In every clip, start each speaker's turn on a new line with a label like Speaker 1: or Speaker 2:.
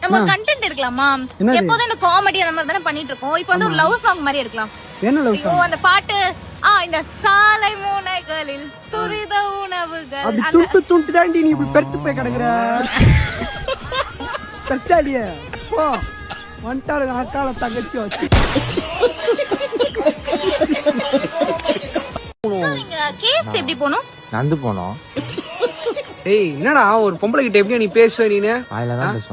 Speaker 1: நம்ம ஒரு கண்டென்ட் எடுக்கலாமா? எப்போதும் இந்த காமெடி அந்த மாதிரி தானே பண்ணிட்டு இருக்கோம். இப்போ வந்து ஒரு லவ் சாங் மாதிரி எடுக்கலாம்.
Speaker 2: என்ன லவ் சாங்?
Speaker 1: அந்த பாட்டு இந்த சாலை முனைகளில் துரித உணவுகள்
Speaker 2: அது துண்டு துண்டு தாண்டி நீ இப்படி பெருத்து போய் கிடக்குற சச்சாலிய போ வந்துட்டாரு அக்கால தங்கச்சி வச்சு.
Speaker 1: நீங்க கேஎஃப்சி எப்படி போனோம்?
Speaker 3: நடந்து போனோம்.
Speaker 2: ஏய் என்னடா ஒரு பொம்பளை கிட்ட எப்படியா நீ பேசுவ? நீனு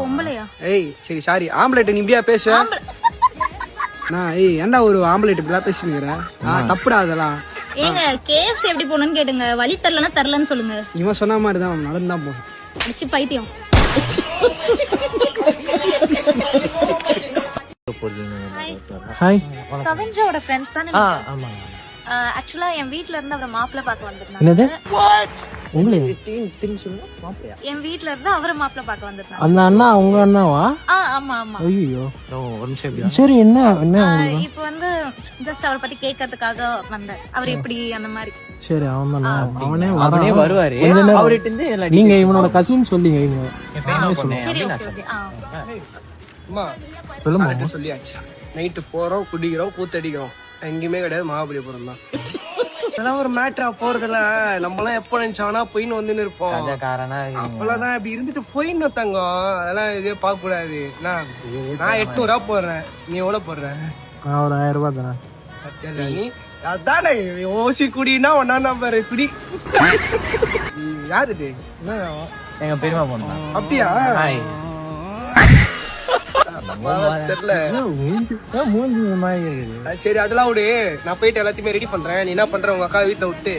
Speaker 1: பொம்பளையா?
Speaker 2: ஏய் சரி சாரி ஆம்பளைட்ட நீ இப்படியா பேசுவ? ஏய் ஏன்டா ஒரு ஆம்பளைட்ட இப்படிலாம் பேசினுக்கிற? தப்புடா அதெல்லாம்.
Speaker 1: ஏங்க கேஎஃப்சி எப்படி போகணும்னு கேட்டுங்க. வழி தரலன்னா தரலன்னு சொல்லுங்க.
Speaker 2: இவன் சொன்ன மாதிரி தான் நடந்துதான் போகும்.
Speaker 1: அடிச்சு பைத்தியம்.
Speaker 3: ஹாய்
Speaker 1: கவின்ஜோட ஃப்ரெண்ட்ஸ் தானே?
Speaker 3: ஆமா.
Speaker 1: ஆக்சுவலா என் வீட்ல இருந்து அவரை மாப்பிள்ளை பார்க்க வந்திருந்தாங்க.
Speaker 3: என்னது? உங்களே
Speaker 1: என் வீட்ல இருந்து அவரை மாப்பிள்ளை பார்க்க வந்திருந்தாங்க.
Speaker 3: அந்த அண்ணா உங்க அண்ணாவா?
Speaker 1: ஆமா ஆமா.
Speaker 3: ஐயோ ஒரு நிமிஷம். சரி என்ன என்ன
Speaker 1: இப்போ வந்து ஜஸ்ட் அவரை பத்தி கேட்கறதுக்காக வந்தேன். அவர் எப்படி அந்த மாதிரி.
Speaker 3: சரி அவனே வருவாரு. நீங்க இவனோட கசின் சொல்லிங்க.
Speaker 1: சரி ஓகே ஓகே.
Speaker 2: சொல்லுமா சொல்லியாச்சு. நைட்டு போறோம் குடிக்கிறோம் கூத்தடிக்கிறோம். எங்கேயுமே கிடையாது மகாபலிபுரம் தான். அதெல்லாம் ஒரு மேட்டரா போறதுல நம்மளாம் எப்ப நினைச்சாங்கன்னா போயின்னு வந்துன்னு இருப்போம். அப்பெல்லாம் இப்படி இருந்துட்டு போயின்னு தங்கம். அதெல்லாம் இதே பார்க்க கூடாது. நான் 800 ரூபா போடுறேன். நீ எவ்வளவு போடுற?
Speaker 3: ஒரு 1000 ரூபாய் தானே.
Speaker 2: நீ அதானே ஓசி குடினா ஒன்னா நம்பர் குடி. யாரு இது?
Speaker 3: எங்க பெரியமா பொண்ணு.
Speaker 2: அப்படியா? தெரியல. சரி அதெல்லாம் விடு. நான் போயிட்டு எல்லாத்தையுமே ரெடி பண்றேன். நீ என்ன பண்ற? உங்க அக்கா வீட்டுல விட்டு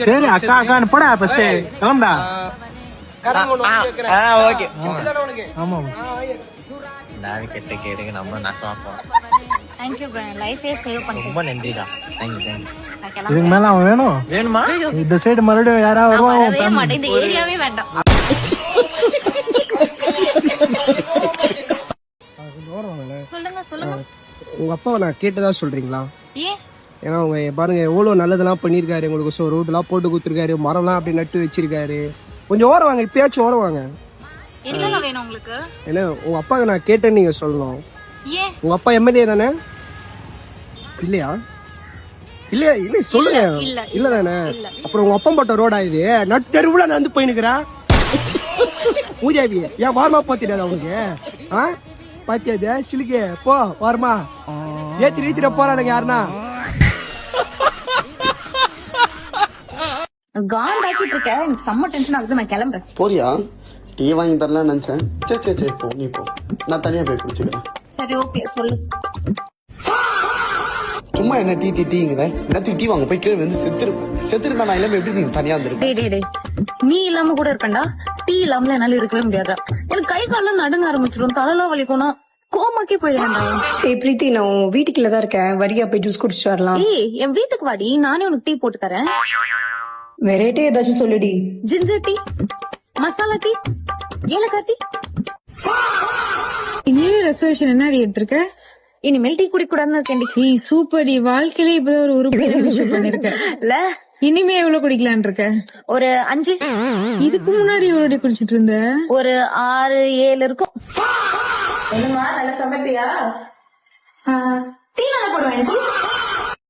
Speaker 3: சரி அக்கா அக்கா போடா ஃபர்ஸ்ட் கிளம்புடா. ஆமா நாவி கெட்ட கேடுங்க நம்ம நாசமா போறோம்.
Speaker 1: Thank you bro. லைஃபே சேவ் பண்ணிட்டீங்க.
Speaker 3: ரொம்ப நன்றிடா. Thank you. இதுக்கு மேல அவன் வேணுமா? இந்த சைடு மறுபடியும் யாரா வருவாங்க?
Speaker 1: இந்த ஏரியாவே வேண்டாம். சொல்லுங்க சொல்லுங்க.
Speaker 2: உங்க அப்பாவை நான் கேட்டதா சொல்றீங்களா?
Speaker 1: ஏன்?
Speaker 2: ஏன்னா அவங்க பாருங்க எவ்வளவு நல்லதெல்லாம் பண்ணிருக்காரு. உங்களுக்கு ரோடு எல்லாம் போட்டு கொடுத்துருக்காரு. மரம் எல்லாம் அப்படி நட்டு வச்சிருக்காரு. கொஞ்சம் ஓரம் வாங்க. இப்பயாச்சும் ஓரம் வாங்க.
Speaker 1: என்ன வேணும் உங்களுக்கு?
Speaker 2: ஏன்னா உங்க அப்பாவுக்கு நான் கேட்டேன்னு நீங்க சொல்லணும்.
Speaker 1: ஏன்?
Speaker 2: உங்க அப்பா எம்எல்ஏ தானே? இல்லையா? இல்லையா? இல்ல சொல்லுங்க. இல்ல தானே? அப்புறம் உங்க அப்பா போட்ட ரோடா இது? நட்டு தெருவுல நான் வந்து போயினுக்கிறேன். பூஜாவி ஏன் வாரமா பாத்திடாது அவனுக்கு? பாத்தியாது சிலுக்கு போ வாரமா ஏத்தி ரீத்திர போறானுங்க யாருன்னா
Speaker 1: காண்டாக்கிட்டு இருக்க. எனக்கு செம்ம டென்ஷன் ஆகுது. நான் கிளம்புறேன்.
Speaker 4: போறியா? டீ வாங்கி தரலாம்னு நினைச்சேன். சரி போ நீ போ. நான் தனியா போய் குடிச்சுக்கிறேன்.
Speaker 1: சரி ஓகே சொல்லு.
Speaker 4: சும்மா என்ன டீங்கிற நேரத்துக்கு டீ வாங்க போய் கீழே வந்து செத்துருப்பேன். நான் இல்லாம எப்படி நீ தனியா இருந்திருப்பேன்?
Speaker 1: நீ இல்லாம கூட இருப்பேன்டா. டீ இல்லாமல என்னால இருக்கவே முடியாதா. எனக்கு கை காலம் நடுங்க ஆரம்பிச்சிடும். தலைலாம் வலிக்கும். கோமாக்கே போயிடுவேன்டா.
Speaker 5: பிரீத்தி நான் வீட்டுக்குள்ள தான் இருக்கேன். வரியா போய் ஜூஸ் குடிச்சிட்டு வரலாம்.
Speaker 1: என் வீட்டுக்கு வாடி. நானே உனக்கு டீ போட்டு தரேன்.
Speaker 5: வெரைட்டி ஏதாச்சும் சொல்லுடி.
Speaker 1: ஜிஞ்சர் டீ, மசாலா டீ, ஏலக்காய் டீ.
Speaker 6: நியூ ரெசர்வேஷன் என்னடி எடுத்திருக்க?
Speaker 1: இனிமேல் டீ குடிக்க கூடாதுன்னு இருக்கேன்.
Speaker 6: நீ சூப்பர் டி. வாழ்க்கையில இப்பதான் ஒரு உருப்படியான விஷயம் பண்ணிருக்க.
Speaker 1: இல்ல
Speaker 6: இனிமே எவ்வளவு குடிக்கலான் இருக்க?
Speaker 1: ஒரு 5.
Speaker 6: இதுக்கு முன்னாடி எவ்வளவு குடிச்சிட்டு இருந்த?
Speaker 1: ஒரு 6, 7 இருக்கும்.
Speaker 5: என்னமா நல்லா சமைப்பியா?
Speaker 1: டீ நல்லா போடுவேன்.